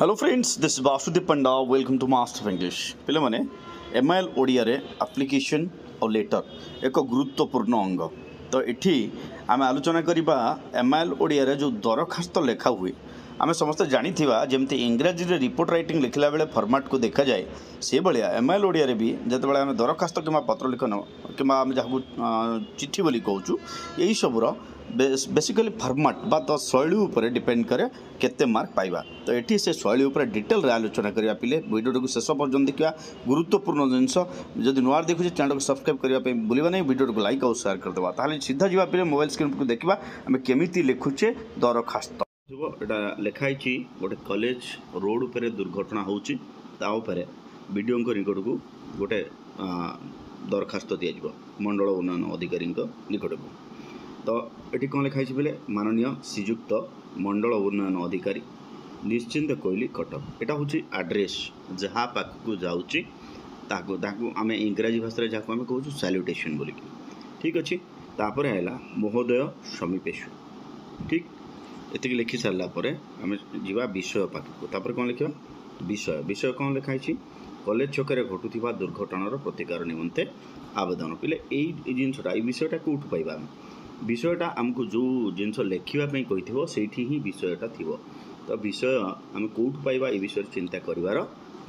Hello friends this Vasudev Panda welcome to master of English पे मैंने MIL Odia रे एप्लिकेशन और लेटर एक गुरुत्वपूर्ण अंग तो ये आम आलोचना करवा एमआईएल ओडिया रे जो दरखास्त लेखा हुए आम समस्त जानी जमती इंग्राजी रे रिपोर्ट राइटिंग लिखला बेले फॉर्मेट को देखा जाए से भाया एमआईएल ओडिया रे भी जिते आम दरखास्त कि पत्र लिखन कि आम जहाँ चिठी बोली कहूँ यही सबूर बेसिकली फॉर्मेट बा तो शैली उपर डिपेंड करे केते मार्क पाइबा तो ये से शैली उपर डिटेल आलोचना करने पिले वीडियो को शेष पर्यटन देखा गुरुत्वपूर्ण जिनस जदि नुआ देखुचे चैनल को सब्सक्राइब करने भूलवा नहीं वीडियो को लाइक और शेयर करदेवा ताहले सीधा जीवा पिले मोबाइल स्क्रीन को देखा आम केमी लिखुचे दरखास्त यहाँ लिखाई गोटे कॉलेज रोड पर दुर्घटना होपर वीडियो निकट को गोटे दरखास्त दिज्व मंडल उन्नयन अधिकारी निकट को तो ये कौन लिखाई बोले माननीय श्रीजुक्त मंडल उन्नयन अधिकारी निश्चिंत कोइली कटक यहाँ हूँ आड्रेस जहाँ पाखक जाऊँगी आम इंग्राजी भाषा जहाँ आम कहूँ सैल्यूटेशन बोलिक ठीक अच्छे तापर है महोदय समीपेशु ठीक ये लिखि सारापर आम जा विषय पाखक तापर कौन लिखा विषय विषय कौन लिखाई कॉलेज छकरे घटुवा दुर्घटनार प्रतिकार निमंते आवेदन पिले यही जिनसा ये विषयटा कौटू पाइबा विषयटा आमको जो जिनस लिखापी कही से ही विषयटा थी तो विषय आम कौटू पाइबा ये विषय चिंता करार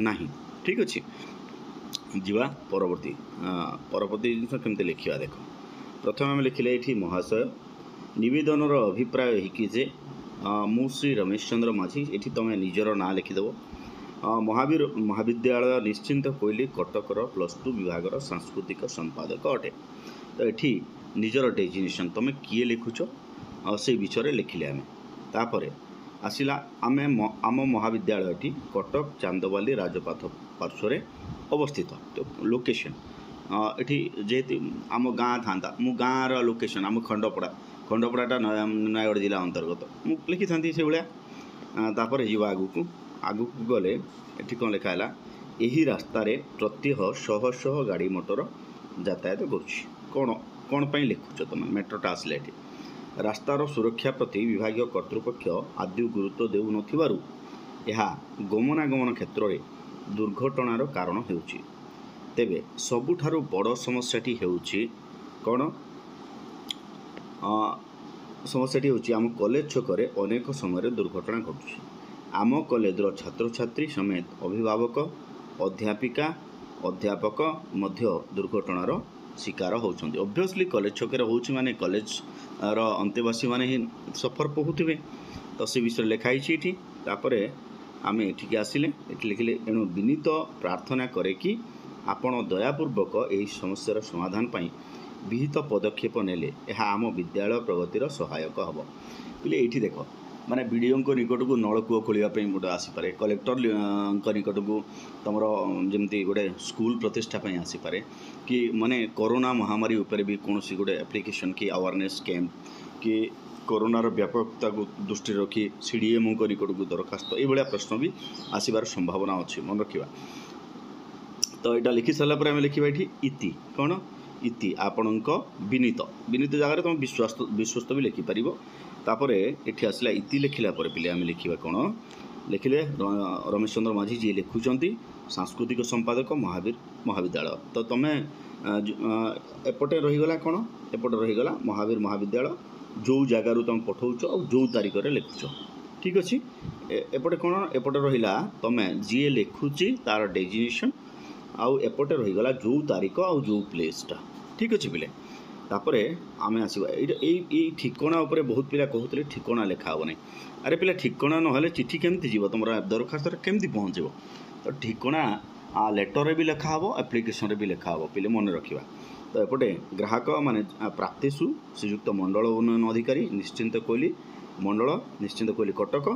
ना ठीक अच्छे जीवा परवर्ती परवर्ती जिन केमती लिखा देख प्रथम आम लिखिले ये महाशय नवेदनर अभिप्राय यही जे मु श्री रमेश चंद्र माझी ये तुम निजर ना लिखिदेव महावीर महाविद्यालय निश्चिंत कोइली कटकर +2 विभाग सांस्कृतिक संपादक अटे तो ये निजर डेजिनेशन तुम किए लिखुच से विषय लिखिले आम तापर आसला आम आम महाविद्यालयटी कटक चांदवाली राजपथ पार्श्व अवस्थित तो लोकेशन ये जेहेतु आम गाँ था मु गाँव लोकेशन आम खंडपड़ाटा नयगढ़ जिला अंतर्गत मु लिखि था से भाया जीवा आगू गले ये कौन लिखा है यही रास्तार प्रत्यह शह शह गाड़ी मोटर यातायात कौन कौन पर लिखुच तुम मेट्रोटा आसला ये रास्तार सुरक्षा प्रति विभाग कर्तृपक्ष आदि गुरुत्व देउ नथिबारु यह गमनागमन क्षेत्र में दुर्घटनार कारण होउछि तेबे सबुठारु बड़ समस्याटी होउछि कौन समस्याटी होउछि आम कॉलेज छकरे अनेक समय दुर्घटना घटुछि आम कॉलेजर छात्र छात्री समेत अभिभावक अध्यापिका अध्यापक मध्य दुर्घटनार शिकार होउछन्ति ऑब्वियसली कॉलेज छकरे होउछि माने कॉलेज रो अंतेवासी माने ही सफर पहुथिबे तो से विषय लिखाई छी तापर आम एठिके आसिले एठी लिखिले एणु विनीत प्रार्थना करे कि आपण दयापूर्वक एही समस्यार समाधान पाई विहित पदक्षेप नेले यह आम विद्यालय प्रगतिर सहायक हम बोले ये देख माने वीडियो निकट को नलकूह खोलने गोटे आसीपे कलेक्टर निकट को तुम जमी गोटे स्कूल प्रतिष्ठा आसीपे कि माने कोरोना महामारी उपर भी कौन गोटे एप्लिकेशन कि अवेयरनेस कैंप कि कोरोनार व्यापकता को दृष्टि रखी सीडीएमओ निकट को दरखास्त ये प्रश्न भी आसबार संभावना अच्छी मन रखा तो यहाँ लिखि सारापर आम लिखा ये इति कौन इति आपणक विनीत विनीत जगह तुम विश्वस्त भी लिखिपर तापर ये आसला इति लिखला पे आम लिखा कौन लिखिले रमेश चंद्र माझी जी लिखुंट सांस्कृतिक संपादक महावीर महाविद्यालय तो तुम एपटे रहीगला कौन एपटे रहीगला महावीर महाविद्यालय जो जगार तुम पठाऊच और जो तारीख में लिखुच ठीक अच्छे एपटे कौन एपटे रहा तुम जी लिखुची तार डेजिनेशन आउ एपटे रहीगला जो तारीख आउ जो प्लेसटा ठीक अच्छे पिले तापर आम आसवा ये ठिकना उपर बहुत पिला कहते ठिकना लिखा हे ना अरे पिला ठिकना ना चिठी केमती जीव तुम दरखास्त केमती पहुँचब तो ठिकना लेटर भी लिखा हे एप्लिकेशन भी लिखा हे पिले मन रखा तो एपटे ग्राहक माने प्राप्तिशु श्रीजुक्त मंडल उन्नयन अधिकारी निश्चिंत कोइली मंडल निश्चिंत कोइली कटक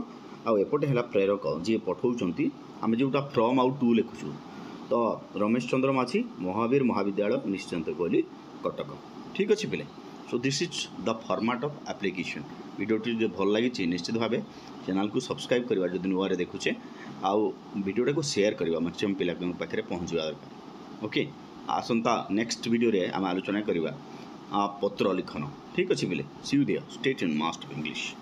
आउ एपटे है प्रेरक जी पठाऊँ आम जोटा फ्रम आउ टू लिखुचु तो रमेश चंद्र माझी महावीर महाविद्यालय निश्चिंत कोइली कटक ठीक अच्छे पिले so this is the format of application वीडियोटी जो भल लगी निश्चित भाव चैनल को सब्सक्राइब करवा जो नुआ देखुचे आउ वीडियोटा को शेयर करवा मैक्सिमम पिला पाखे पहुँचवा दरकार ओके आसंता नेक्स्ट वीडियो रे आम आलोचना करवा पत्र लिखन ठीक अच्छे पिले see you there stay tuned master of English.